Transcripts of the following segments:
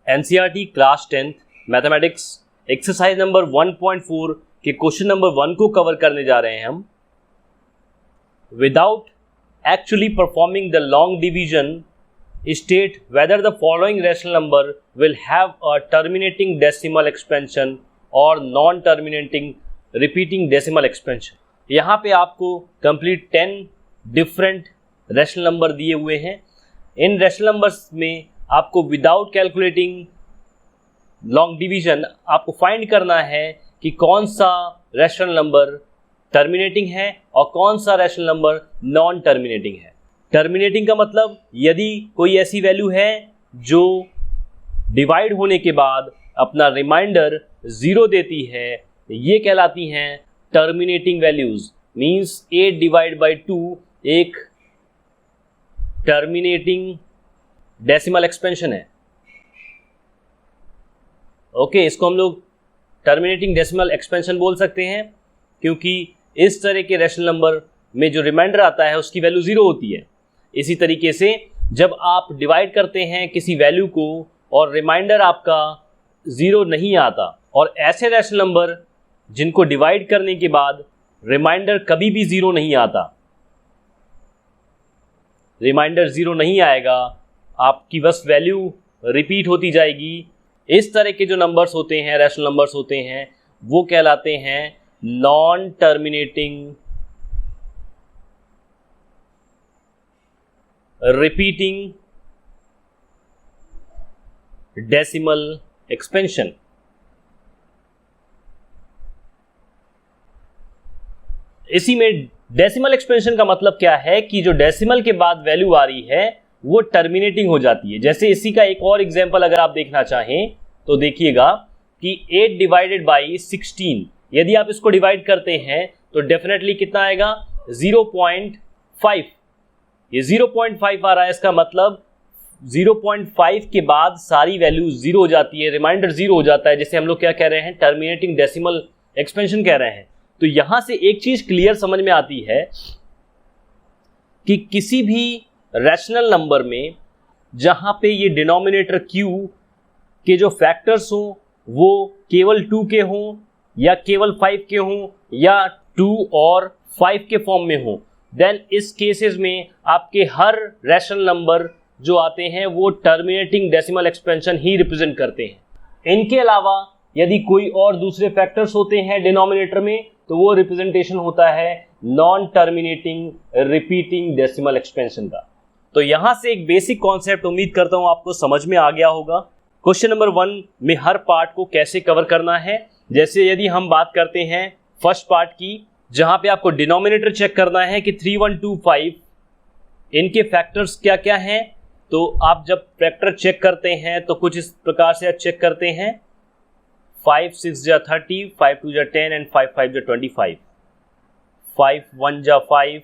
NCERT class 10th mathematics exercise number 1.4 के question number 1 को cover करने जा रहे हैं हम। Without actually performing the long division state whether the following rational number will have a terminating decimal expansion और non terminating repeating decimal expansion. यहाँ पे आपको कंप्लीट 10 डिफरेंट रैशनल नंबर दिए हुए हैं। इन रैशनल नंबर्स में आपको विदाउट कैलकुलेटिंग लॉन्ग डिवीजन आपको फाइंड करना है कि कौन सा रैशनल नंबर टर्मिनेटिंग है और कौन सा रैशनल नंबर नॉन टर्मिनेटिंग है। टर्मिनेटिंग का मतलब यदि कोई ऐसी वैल्यू है जो डिवाइड होने के बाद अपना रिमाइंडर 0 देती है, ये कहलाती हैं terminating values. Means 8 divide by 2 एक टर्मिनेटिंग डेसिमल एक्सपेंशन है। ओके, इसको हम लोग टर्मिनेटिंग डेसिमल एक्सपेंशन बोल सकते हैं क्योंकि इस तरह के रैशनल नंबर में जो रिमाइंडर आता है उसकी वैल्यू 0 होती है। इसी तरीके से जब आप डिवाइड करते हैं किसी वैल्यू को और रिमाइंडर आपका 0 नहीं आता, और ऐसे रैशनल नंबर जिनको डिवाइड करने के बाद रिमाइंडर कभी भी 0 नहीं आता, रिमाइंडर 0 नहीं आएगा, आपकी बस वैल्यू रिपीट होती जाएगी। इस तरह के जो नंबर्स होते हैं, रैशनल नंबर्स होते हैं, वो कहलाते हैं non terminating repeating decimal expansion. इसी में डेसिमल एक्सपेंशन का मतलब क्या है कि जो डेसिमल के बाद वैल्यू आ रही है वो टर्मिनेटिंग हो जाती है। जैसे इसी का एक और एग्जांपल अगर आप देखना चाहें तो देखिएगा कि 8 डिवाइडेड बाई 16, यदि आप इसको डिवाइड करते हैं तो डेफिनेटली कितना आएगा 0.5। ये 0.5 आ रहा है, इसका मतलब 0.5 के बाद सारी वैल्यू 0 हो जाती है, रिमाइंडर 0 हो जाता है, जिसे हम लोग क्या कह रहे हैं, टर्मिनेटिंग डेसिमल एक्सपेंशन कह रहे हैं। तो यहां से एक चीज क्लियर समझ में आती है कि किसी भी रैशनल नंबर में जहां पे ये डिनोमिनेटर q के जो फैक्टर्स हों वो केवल 2 के हों या केवल 5 के हों या 2 और 5 के फॉर्म में हों, देन इस केसेस में आपके हर रैशनल नंबर जो आते हैं वो टर्मिनेटिंग डेसिमल एक्सपेंशन ही रिप्रेजेंट करते हैं। इनके अलावा यदि कोई और दूसरे फैक्टर्स होते हैं डिनोमिनेटर में तो वो रिप्रेजेंटेशन होता है non terminating repeating decimal expansion का। तो यहां से एक बेसिक कॉन्सेप्ट उम्मीद करता हूं आपको समझ में आ गया होगा। क्वेश्चन नंबर 1 में हर पार्ट को कैसे कवर करना है। जैसे यदि हम बात करते हैं फर्स्ट पार्ट की, जहां पे आपको डिनोमिनेटर चेक करना है कि 3, 1, 2, 5 इनके फैक्टर्स क्या क्या हैं। तो आप जब फैक्टर चेक करते हैं तो कुछ इस प्रकार से आप चेक करते हैं 5 6 जा 30, 5 2 जा 10 एंड 5 5 जा 25, 5 1 जा 5,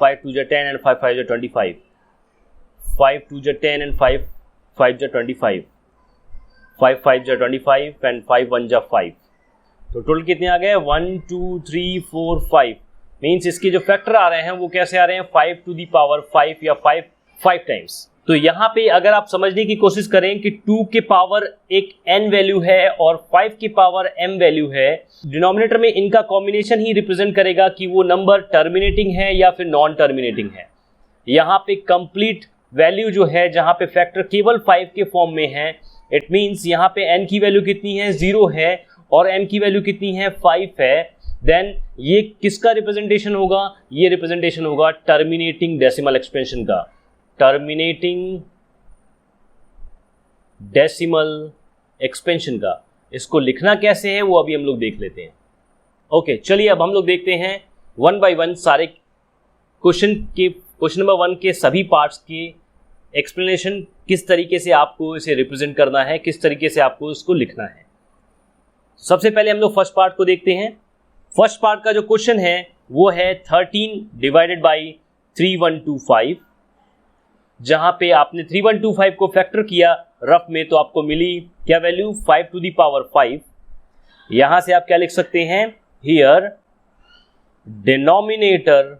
5 2 जा 10 एंड 5 5 जा 25, 5 2 जा 10 एंड 5 5 जा 25, 5 5 जा 25 एंड 5 1 जा 5। तो टोटल कितने आ गए 1 2 3 4 5। मीन्स इसके जो फैक्टर आ रहे हैं वो कैसे आ रहे हैं 5 टू दी पावर 5 या 5 टाइम्स। तो यहाँ पे अगर आप समझने की कोशिश करें कि 2 के पावर एक n वैल्यू है और 5 के पावर m वैल्यू है, डिनोमिनेटर में इनका कॉम्बिनेशन ही रिप्रेजेंट करेगा कि वो नंबर टर्मिनेटिंग है या फिर नॉन टर्मिनेटिंग है। यहाँ पे कंप्लीट वैल्यू जो है जहाँ पे फैक्टर केवल 5 के फॉर्म में है, इट मीन्स यहाँ पे n की वैल्यू कितनी है 0 है और m की वैल्यू कितनी है 5 है। देन ये किसका रिप्रेजेंटेशन होगा, ये रिप्रेजेंटेशन होगा टर्मिनेटिंग डेसिमल एक्सपेंशन का, टर्मिनेटिंग डेसिमल एक्सपेंशन का। इसको लिखना कैसे है वो अभी हम लोग देख लेते हैं। ओके, चलिए अब हम लोग देखते हैं 1 बाय 1 सारे क्वेश्चन नंबर 1 के सभी पार्ट्स के एक्सप्लेनेशन, किस तरीके से आपको इसे रिप्रेजेंट करना है, किस तरीके से आपको इसको लिखना है। सबसे पहले हम लोग फर्स्ट पार्ट को देखते हैं। फर्स्ट पार्ट का जो क्वेश्चन है वो है 13 डिवाइडेड बाई 3 1 2 5। जहां पे आपने 3 1 2 5 को फैक्टर किया रफ में तो आपको मिली क्या वैल्यू 5 टू दी पावर 5। यहां से आप क्या लिख सकते हैं, here denominator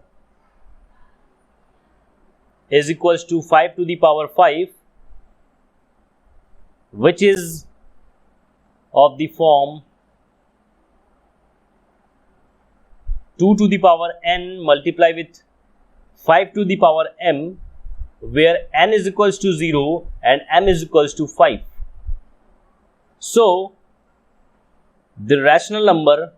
is equals to 5 to the power 5 which is of the form 2 to the power n multiply with 5 to the power m, where n is equals to 0 and m is equals to 5. So the rational number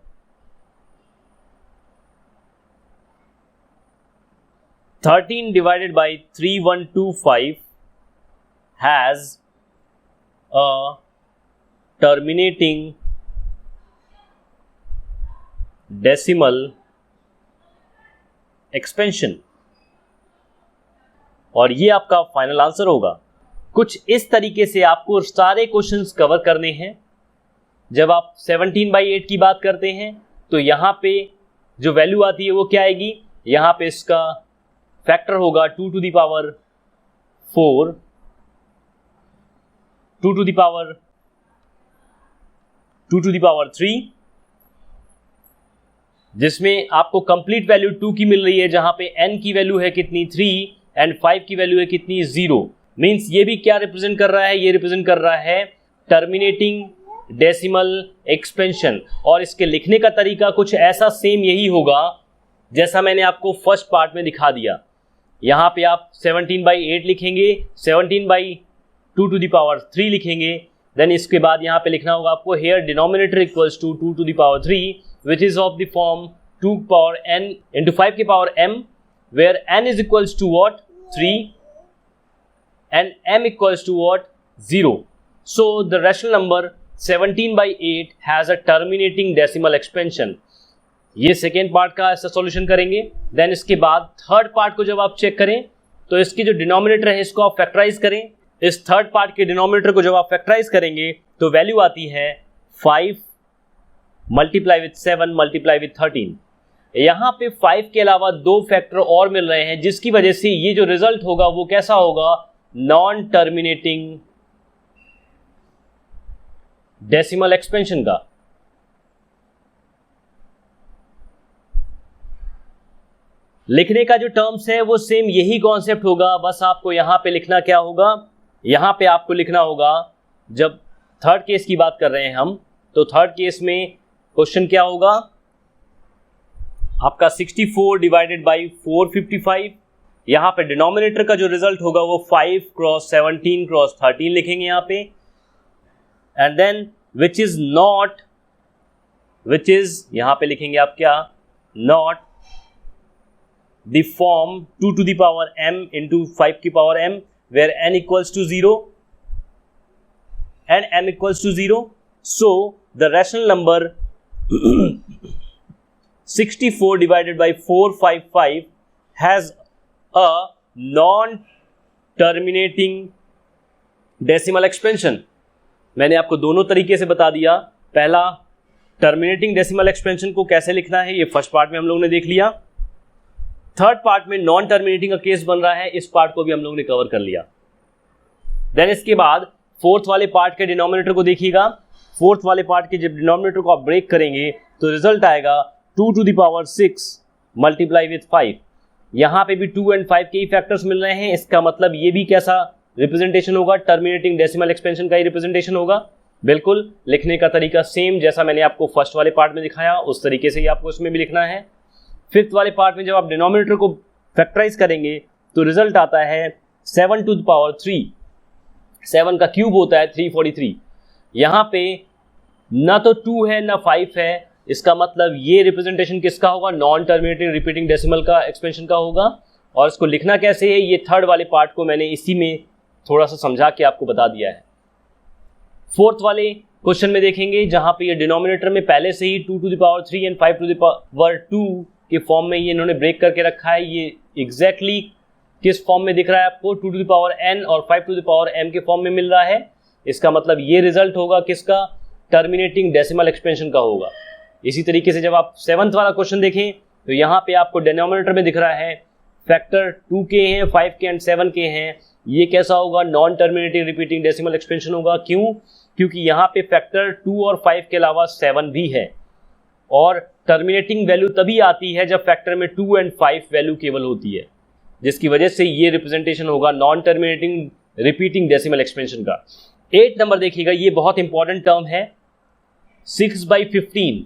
(13 divided by 3125) has a terminating decimal expansion. और ये आपका final answer होगा। कुछ इस तरीके से आपको सारे क्वेश्चंस कवर करने हैं। जब आप 17/8 की बात करते हैं तो यहाँ पे जो वैल्यू आती है वो क्या आएगी, यहाँ पे इसका फैक्टर होगा 2 to the power 4, 2 to the power 3, जिसमें आपको कंप्लीट वैल्यू 2 की मिल रही है, जहां पे n की वैल्यू है कितनी 3 एंड 5 की वैल्यू है कितनी 0। मींस ये भी क्या रिप्रेजेंट कर रहा है, ये रिप्रेजेंट कर रहा है टर्मिनेटिंग डेसिमल एक्सपेंशन। और इसके लिखने का तरीका कुछ ऐसा सेम यही होगा जैसा मैंने आपको फर्स्ट पार्ट में दिखा दिया। यहाँ पे आप 17/8 लिखेंगे, 17/2 to the power 3 लिखेंगे, देन इसके बाद यहाँ पे लिखना होगा आपको here denominator equals to 2 to the power 3 which is of the form 2 power n into 5 के power m, where n is equals to what 3 and m equals to what 0. So the rational number 17/8 has a terminating decimal expansion. ये second part का ऐसा solution करेंगे। Then इसके बाद third part को जब आप चेक करें तो इसके जो डिनोमिनेटर है इसको आप फैक्टराइज करें। इस थर्ड पार्ट के डिनोमिनेटर को जब आप फैक्टराइज करेंगे तो वैल्यू आती है 5 मल्टीप्लाई विथ 7 मल्टीप्लाई विथ 13। यहाँ पे 5 के अलावा 2 फैक्टर और मिल रहे हैं, जिसकी वजह से ये जो रिजल्ट होगा वो कैसा होगा, नॉन टर्मिनेटिंग डेसिमल एक्सपेंशन का। लिखने का जो टर्म्स है वो सेम यही कॉन्सेप्ट होगा, बस आपको यहां पे लिखना क्या होगा, यहां पे आपको लिखना होगा, जब थर्ड केस की बात कर रहे हैं हम, तो थर्ड केस में क्वेश्चन क्या होगा आपका 64 डिवाइडेड बाई 455। यहां पे डिनोमिनेटर का जो रिजल्ट होगा वो 5 क्रॉस 17 क्रॉस 13 लिखेंगे यहाँ पे, एंड देन विच इज यहां पे लिखेंगे आप क्या, not the form 2 to the power m into 5 की power m, where n equals to 0 and m equals to 0. So the rational number 64 divided by 455 has a non-terminating decimal expansion. मैंने आपको दोनों तरीके से बता दिया। पहला टर्मिनेटिंग डेसिमल एक्सपेंशन को कैसे लिखना है ये फर्स्ट पार्ट में हम लोगों ने देख लिया। थर्ड पार्ट में नॉन टर्मिनेटिंग का केस बन रहा है, इस पार्ट को भी हम लोगों ने कवर कर लिया। देन इसके बाद फोर्थ वाले पार्ट के डिनोमिनेटर को देखिएगा। फोर्थ वाले पार्ट के जब डिनोमिनेटर को आप ब्रेक करेंगे तो रिजल्ट आएगा 2 to the power 6 multiply with 5। यहाँ पे भी 2 and 5 के ही फैक्टर्स मिल रहे हैं, इसका मतलब ये भी कैसा रिप्रेजेंटेशन होगा, टर्मिनेटिंग डेसिमल एक्सपेंशन का ही रिप्रेजेंटेशन होगा। बिल्कुल लिखने का तरीका सेम जैसा मैंने आपको फर्स्ट वाले पार्ट में दिखाया उस तरीके से ही आपको इसमें भी लिखना है। फिफ्थ वाले पार्ट में जब आप डिनोमिनेटर को फैक्टराइज करेंगे तो रिजल्ट आता है 7 to the power 3। 7 का क्यूब होता है 343। यहाँ पे ना तो 2 है ना 5 है, इसका मतलब ये रिप्रेजेंटेशन किसका होगा, नॉन टर्मिनेटिंग रिपीटिंग डेसिमल का एक्सपेंशन का होगा। और इसको लिखना कैसे है, ये थर्ड वाले पार्ट को मैंने इसी में थोड़ा सा समझा के आपको बता दिया है। फोर्थ वाले क्वेश्चन में देखेंगे जहाँ पे ये डिनोमिनेटर में पहले से ही 2 to the power 3 and 5 to the power 2 के फॉर्म में ये इन्होंने ब्रेक करके रखा है। ये एग्जैक्टली किस फॉर्म में दिख रहा है आपको, 2 to the power n और 5 to the power m के फॉर्म में मिल रहा है। इसका मतलब ये रिजल्ट होगा किसका, टर्मिनेटिंग डेसिमल एक्सपेंशन का होगा। इसी तरीके से जब आप सेवंथ वाला क्वेश्चन देखें तो यहाँ पे आपको डिनोमिनेटर में दिख रहा है फैक्टर 2 के हैं, 5 के एंड 7 के हैं। ये कैसा होगा, non terminating repeating decimal expansion होगा। क्यों, क्योंकि यहाँ पे फैक्टर 2 और 5 के अलावा 7 भी है, और टर्मिनेटिंग वैल्यू तभी आती है जब फैक्टर में 2 and 5 वैल्यू केवल होती है, जिसकी वजह से ये रिप्रेजेंटेशन होगा non terminating repeating decimal expansion का। 8 नंबर देखिएगा, ये बहुत इंपॉर्टेंट टर्म है 6/15।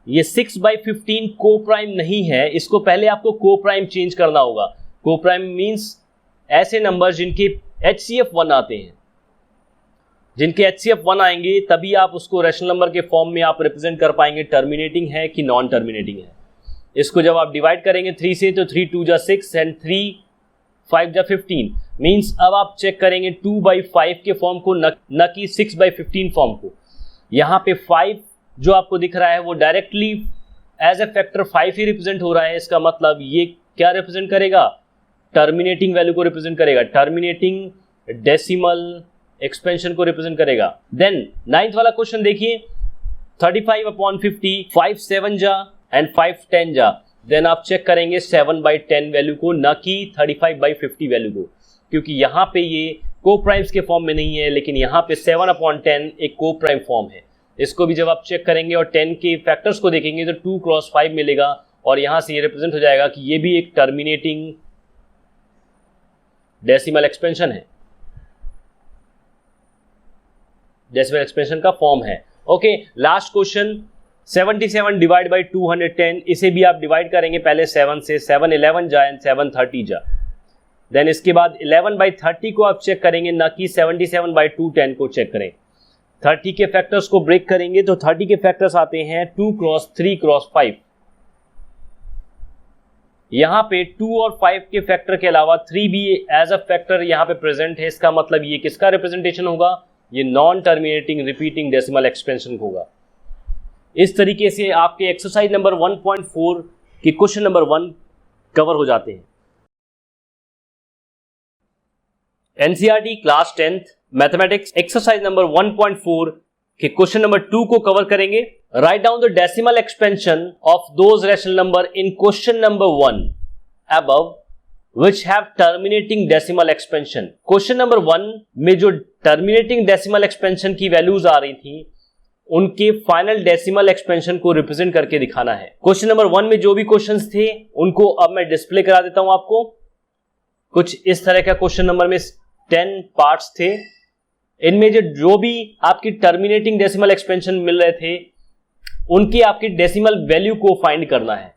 ये 6/15 को प्राइम नहीं है, इसको पहले आपको को प्राइम चेंज करना होगा। को प्राइम मीन्स ऐसे नंबर जिनके HCF 1 आते हैं, जिनके HCF 1 आएंगे तभी आप उसको रैशनल नंबर के फॉर्म में आप रिप्रेजेंट कर पाएंगे टर्मिनेटिंग है कि नॉन टर्मिनेटिंग है। इसको जब आप डिवाइड करेंगे 3 से तो 3 2 जा 6 एंड 3 5 जा 15 मीन्स अब आप चेक करेंगे 2/5 के फॉर्म को न कि 6/15 फॉर्म को। यहाँ पे 5 जो आपको दिख रहा है वो डायरेक्टली एज ए फैक्टर 5 ही रिप्रेजेंट हो रहा है। इसका मतलब ये क्या रिप्रेजेंट करेगा, टर्मिनेटिंग वैल्यू को रिप्रेजेंट करेगा, टर्मिनेटिंग डेसिमल एक्सपेंशन को रिप्रेजेंट करेगा। देन 9th वाला क्वेश्चन देखिए 35/50 5 7 जा एंड 5 10 जा। देन आप चेक करेंगे 7/10 वैल्यू को, न कि 35/50 वैल्यू को, क्योंकि यहाँ पे ये को प्राइम्स के फॉर्म में नहीं है, लेकिन यहाँ पे 7/10 एक को प्राइम फॉर्म है। इसको भी जब आप चेक करेंगे और 10 के फैक्टर्स को देखेंगे तो 2 × 5 मिलेगा और यहाँ से ये रिप्रेजेंट हो जाएगा कि ये भी एक टर्मिनेटिंग डेसिमल एक्सपेंशन है, डेसिमल एक्सपेंशन का फॉर्म है। Okay, last question 77 divide by 210, इसे भी आप डिवाइड करेंगे पहले 7 से, 7 11 जा एंड 7 30 जा। देन इसके बाद 11/30 को आप चेक करेंगे, ना कि 77/210 को चेक करें। 30 के फैक्टर्स को ब्रेक करेंगे तो 30 के फैक्टर्स आते हैं 2 × 3 × 5। यहाँ पे 2 और 5 के फैक्टर के अलावा 3 भी एज अ फैक्टर यहाँ पे प्रेजेंट है। इसका मतलब ये किसका रिप्रेजेंटेशन होगा, ये non terminating repeating decimal expansion होगा। इस तरीके से आपके एक्सरसाइज नंबर 1.4 के क्वेश्चन नंबर 1 कवर हो जाते हैं। NCERT class 10th mathematics exercise number 1.4 के क्वेश्चन नंबर 2 को कवर करेंगे। Write down the decimal expansion of those rational number in question number 1 above which have terminating decimal expansion। Question number 1 में जो terminating decimal expansion की values आ रही थी उनके final decimal expansion को रिप्रेजेंट करके दिखाना है। क्वेश्चन नंबर 1 में जो भी क्वेश्चंस थे उनको अब मैं डिस्प्ले करा देता हूं आपको। कुछ इस तरह का क्वेश्चन नंबर में 10 पार्ट्स थे। इनमें जो भी आपकी टर्मिनेटिंग डेसिमल एक्सपेंशन मिल रहे थे उनकी आपकी डेसिमल वैल्यू को फाइंड करना है।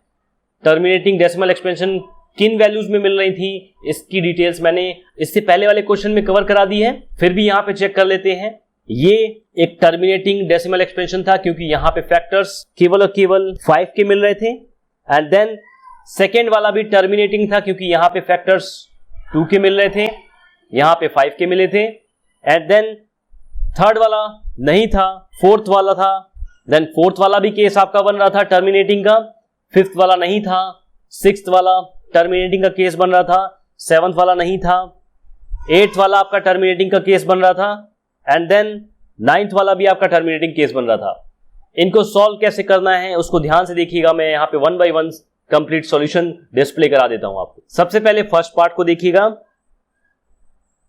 टर्मिनेटिंग डेसिमल एक्सपेंशन किन वैल्यूज में मिल रही थी इसकी डिटेल्स मैंने इससे पहले वाले क्वेश्चन में कवर करा दी है, फिर भी यहां पे चेक कर लेते हैं। ये एक टर्मिनेटिंग डेसिमल एक्सपेंशन था क्योंकि यहां पे फैक्टर्स केवल और केवल 5 के मिल रहे थे। एंड देन सेकेंड वाला भी टर्मिनेटिंग था क्योंकि यहां पे फैक्टर्स 2 के मिल रहे थे, यहां पे 5 के मिले थे। एंड देन थर्ड वाला नहीं था, फोर्थ वाला था। देन फोर्थ वाला भी केस आपका बन रहा था टर्मिनेटिंग का। फिफ्थ वाला नहीं था, सिक्स्थ वाला टर्मिनेटिंग का केस बन रहा था, सेवंथ वाला नहीं था, एट्थ वाला आपका टर्मिनेटिंग का केस बन रहा था, एंड देन नाइन्थ वाला भी आपका टर्मिनेटिंग केस बन रहा था। इनको सॉल्व कैसे करना है उसको ध्यान से देखिएगा। मैं यहाँ पे 1 by 1 कंप्लीट सॉल्यूशन डिस्प्ले करा देता हूं आपको। सबसे पहले फर्स्ट पार्ट को देखिएगा।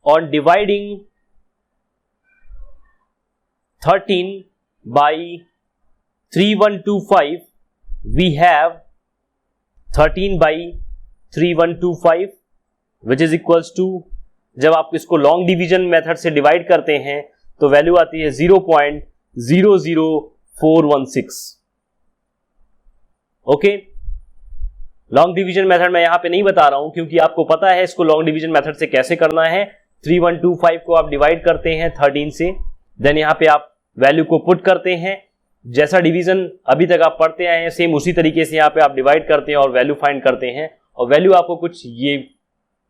On dividing 13 by 3125 we have 13 by 3125 which is equals to, जब आप इसको लॉन्ग डिवीजन मेथड से डिवाइड करते हैं तो वैल्यू आती है 0.00416। ओके, लॉन्ग डिवीजन मेथड मैं यहां पे नहीं बता रहा हूं क्योंकि आपको पता है इसको लॉन्ग डिवीजन मेथड से कैसे करना है। 3125 को आप डिवाइड करते हैं 13 से, देन यहां पे आप वैल्यू को पुट करते हैं। जैसा डिवीजन अभी तक आप पढ़ते आए हैं सेम उसी तरीके से यहां पे आप डिवाइड करते हैं और वैल्यू फाइंड करते हैं और वैल्यू आपको कुछ ये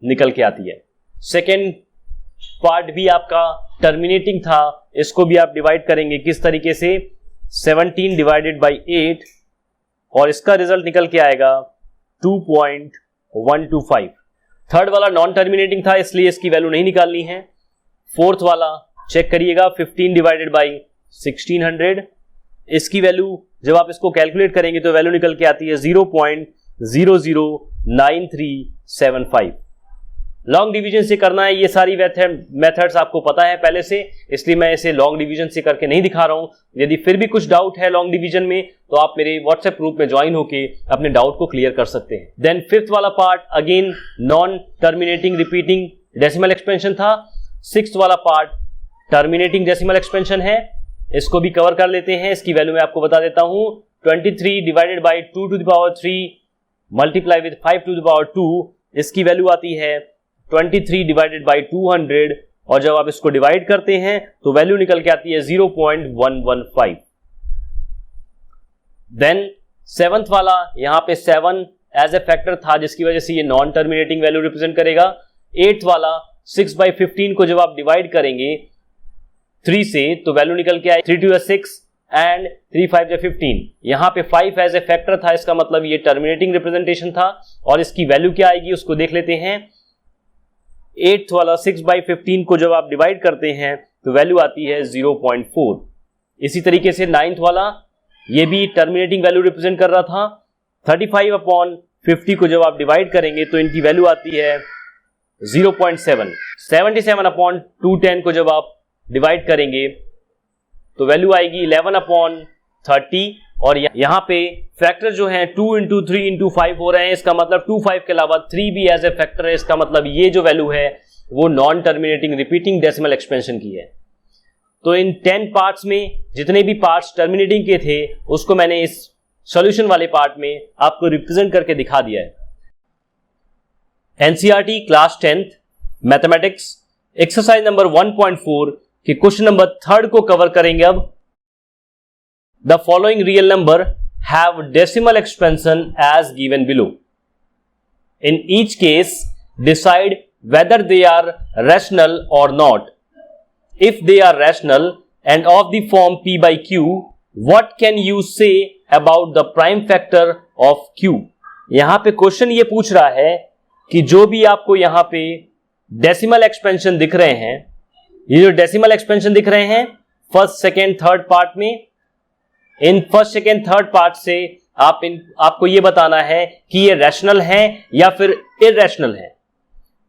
निकल के आती है। सेकेंड पार्ट भी आपका टर्मिनेटिंग था, इसको भी आप डिवाइड करेंगे किस तरीके से, 17 डिवाइडेड बाई 8 और इसका रिजल्ट निकल के आएगा 2.125। थर्ड वाला नॉन टर्मिनेटिंग था इसलिए इसकी वैल्यू नहीं निकालनी है। फोर्थ वाला चेक करिएगा 15 डिवाइडेड बाई 1600, इसकी वैल्यू जब आप इसको कैलकुलेट करेंगे तो वैल्यू निकल के आती है 0.009375। लॉन्ग डिवीजन से करना है, ये सारी मेथड्स आपको पता है पहले से, इसलिए मैं इसे लॉन्ग डिवीजन से करके नहीं दिखा रहा हूं। यदि फिर भी कुछ डाउट है लॉन्ग डिवीजन में तो आप मेरे व्हाट्सएप ग्रुप में ज्वाइन होके अपने डाउट को क्लियर कर सकते हैं। देन फिफ्थ वाला part again non terminating repeating decimal expansion था। सिक्स्थ वाला पार्ट टर्मिनेटिंग डेसिमल एक्सपेंशन है, इसको भी कवर कर लेते हैं। इसकी वैल्यू मैं आपको बता देता हूं, 23 divided by 2 to the power 3 multiply with 5 to the power 2, इसकी वैल्यू आती है 23 डिवाइडेड बाई 200, और जब आप इसको डिवाइड करते हैं तो वैल्यू निकल के आती है 0.115। देन सेवंथ वाला, यहां पे 7 एज ए फैक्टर था जिसकी वजह से ये नॉन टर्मिनेटिंग वैल्यू रिप्रेजेंट करेगा। 8th वाला 6/15 को जब आप डिवाइड करेंगे 3 से तो वैल्यू निकल के आए 3 2 6 एंड 3 5 15। यहां पे 5 एज ए फैक्टर था, इसका मतलब ये टर्मिनेटिंग रिप्रेजेंटेशन था, और इसकी वैल्यू क्या आएगी उसको देख लेते हैं। 8th वाला 6/15 को जब आप डिवाइड करते हैं तो वैल्यू आती है 0.4। इसी तरीके से 9th वाला, ये भी टर्मिनेटिंग वैल्यू रिप्रेजेंट कर रहा था। 35/50 को जब आप डिवाइड करेंगे तो इनकी वैल्यू आती है 0.7। 77/210 को जब आप डिवाइड करेंगे तो वैल्यू आएगी 11/30, और यहां पे फैक्टर जो है 2 into 3 into 5 हो रहे हैं, इसका मतलब 2 5 के अलावा 3 भी एज ए फैक्टर है। इसका मतलब ये जो वैल्यू है वो non terminating repeating decimal expansion की है। तो इन 10 पार्ट्स में जितने भी पार्ट्स टर्मिनेटिंग के थे उसको मैंने इस सॉल्यूशन वाले पार्ट में आपको रिप्रेजेंट करके दिखा दिया है। NCERT class 10th mathematics exercise number 1.4 के क्वेश्चन नंबर 3 को कवर करेंगे। अब the following real number have decimal expansion as given below. In each case decide whether they are rational or not. If they are rational and of the form p by q, what can you say about the prime factor of q? यहां पे question ये पूछ रहा है कि जो भी आपको यहां पे डेसिमल एक्सपेंशन दिख रहे हैं, ये जो डेसिमल एक्सपेंशन दिख रहे हैं फर्स्ट सेकेंड थर्ड पार्ट में, in first second third part से आपको ये बताना है कि ये रैशनल है या फिर इररेशनल है।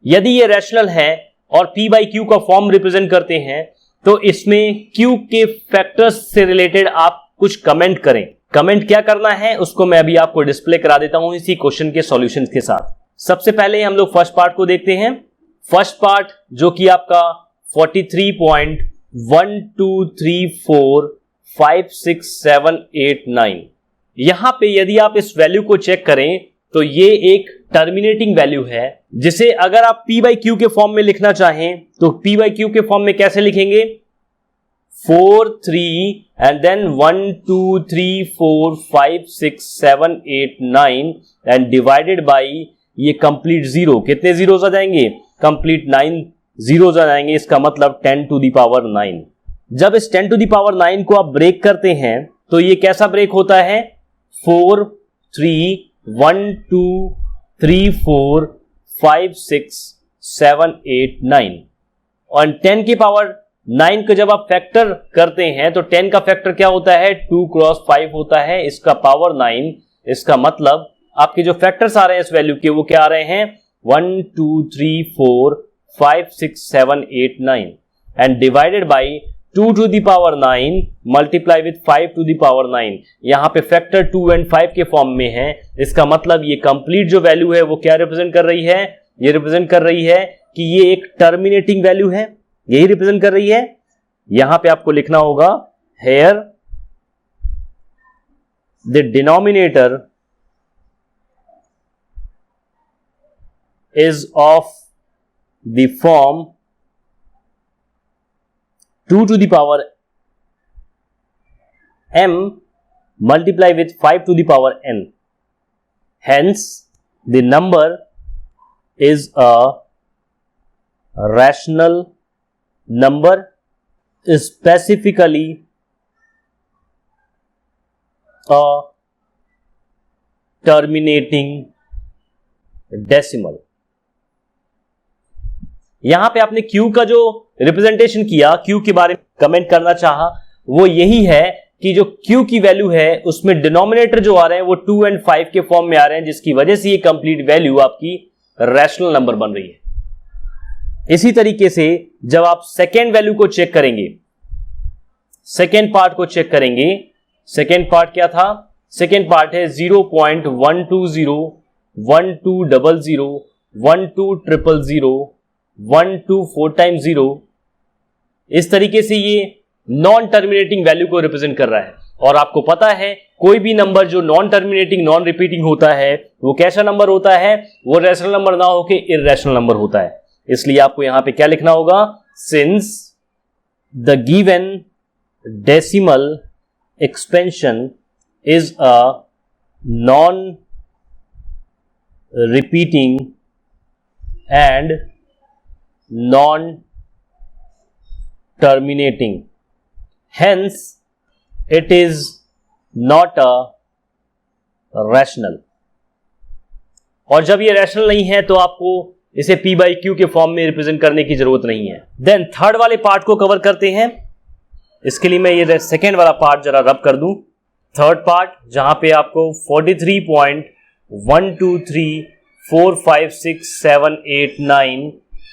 यदि ये रैशनल है और p बाई क्यू का फॉर्म रिप्रेजेंट करते हैं तो इसमें q के फैक्टर्स से रिलेटेड आप कुछ कमेंट करें। कमेंट क्या करना है उसको मैं अभी आपको डिस्प्ले करा देता हूं इसी क्वेश्चन के सॉल्यूशंस के साथ। सबसे पहले हम लोग फर्स्ट पार्ट को देखते हैं। फर्स्ट पार्ट जो कि आपका 43.12345678 यहां पे यदि आप इस वैल्यू को चेक करें तो ये एक टर्मिनेटिंग वैल्यू है, जिसे अगर आप p बाई क्यू के फॉर्म में लिखना चाहें तो p बाई क्यू के फॉर्म में कैसे लिखेंगे, 4 3 and then 1 2 3 4 5 6 7 8 9 and divided by ये कंप्लीट जीरो। कितने जीरोस आ जाएंगे, कंप्लीट 9 जीरोस आ जाएंगे। इसका मतलब 10 टू द पावर 9। जब इस 10 टू द पावर 9 को आप ब्रेक करते हैं तो ये कैसा ब्रेक होता है, 4 3 1 2 3 4 5 6 7 8 9 और 10 की पावर 9 को जब आप फैक्टर करते हैं तो 10 का फैक्टर क्या होता है, 2 क्रॉस 5 होता है, इसका पावर 9। इसका मतलब आपके जो फैक्टर्स आ रहे हैं इस वैल्यू के वो क्या आ रहे हैं, 1 2 3 4 5 6 7 8 9 and divided by 2 to the power 9 multiply with 5 to the power 9। यहां पे फैक्टर 2 एंड 5 के फॉर्म में है। इसका मतलब ये कंप्लीट जो वैल्यू है वो क्या रिप्रेजेंट कर रही है, ये रिप्रेजेंट कर रही है कि ये एक टर्मिनेटिंग वैल्यू है, यही रिप्रेजेंट कर रही है। यहां पे आपको लिखना होगा here the denominator is of the form 2 to the power m multiply with 5 to the power n. Hence, the number is a rational number, specifically a terminating decimal. यहां पे आपने Q का जो रिप्रेजेंटेशन किया, Q के बारे में comment करना चाहा, वो यही है कि जो Q की वैल्यू है उसमें डिनोमिनेटर जो आ रहे हैं वो 2 एंड 5 के फॉर्म में आ रहे हैं, जिसकी वजह से ये कंप्लीट वैल्यू आपकी रैशनल नंबर बन रही है। इसी तरीके से जब आप सेकेंड वैल्यू को चेक करेंगे, सेकेंड पार्ट को चेक करेंगे, सेकेंड पार्ट क्या था, सेकेंड पार्ट है 0.120 1200 12000 1 2 4 टाइम्स 0 इस तरीके से ये नॉन टर्मिनेटिंग वैल्यू को रिप्रेजेंट कर रहा है। और आपको पता है कोई भी नंबर जो नॉन टर्मिनेटिंग नॉन रिपीटिंग होता है वो कैसा नंबर होता है, वो रैशनल नंबर ना होके इररेशनल नंबर होता है। इसलिए आपको यहां पे क्या लिखना होगा, since the given decimal expansion is a non repeating and non terminating, hence it is not a rational। और जब ये रैशनल नहीं है तो आपको इसे P by Q के फॉर्म में रिप्रेजेंट करने की जरूरत नहीं है। देन थर्ड वाले पार्ट को कवर करते हैं। इसके लिए मैं ये सेकेंड वाला पार्ट जरा रब कर दूं। थर्ड पार्ट जहां पे आपको 43.123456789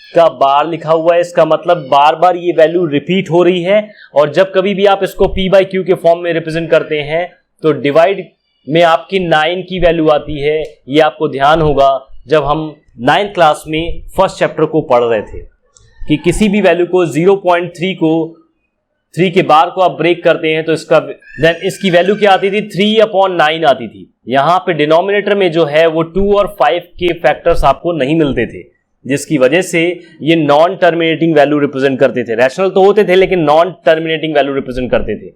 का बार लिखा हुआ है। इसका मतलब बार बार ये वैल्यू रिपीट हो रही है। और जब कभी भी आप इसको P by Q के फॉर्म में रिप्रेजेंट करते हैं तो डिवाइड में आपकी 9 की वैल्यू आती है। ये आपको ध्यान होगा जब हम 9th क्लास में फर्स्ट चैप्टर को पढ़ रहे थे कि किसी भी वैल्यू को 0.3 को 3 के बार को आप ब्रेक करते हैं तो इसकी वैल्यू क्या आती थी, 3/9 आती थी। यहां पे डिनोमिनेटर में जो है वो 2 और 5 के फैक्टर्स आपको नहीं मिलते थे, जिसकी वजह से ये नॉन टर्मिनेटिंग वैल्यू रिप्रेजेंट करते थे। रैशनल तो होते थे लेकिन नॉन टर्मिनेटिंग वैल्यू रिप्रेजेंट करते थे।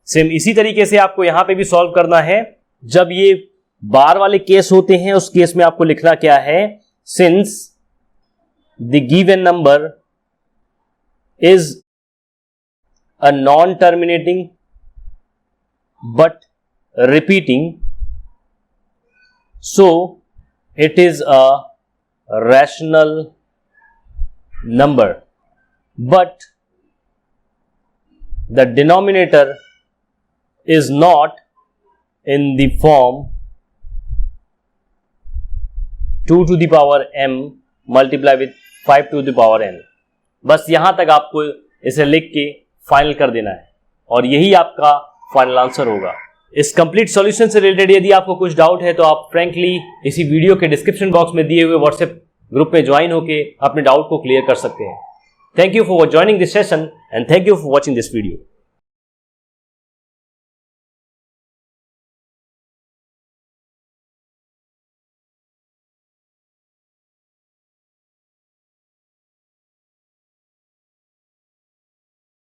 सेम इसी तरीके से आपको यहां पे भी सॉल्व करना है। जब ये बार वाले केस होते हैं उस केस में आपको लिखना क्या है, since the given number is a non terminating but repeating, so it is a rational number, but the denominator is not in the form 2 to the power m multiply with 5 to the power n। बस यहां तक आपको इसे लिख के final कर देना है और यही आपका फाइनल आंसर होगा। इस कंप्लीट सॉल्यूशन से रिलेटेड यदि आपको कुछ डाउट है तो आप फ्रैंकली इसी वीडियो के डिस्क्रिप्शन बॉक्स में दिए हुए व्हाट्सएप ग्रुप में ज्वाइन होकर अपने डाउट को क्लियर कर सकते हैं। Thank you for joining this session and thank you for watching this video.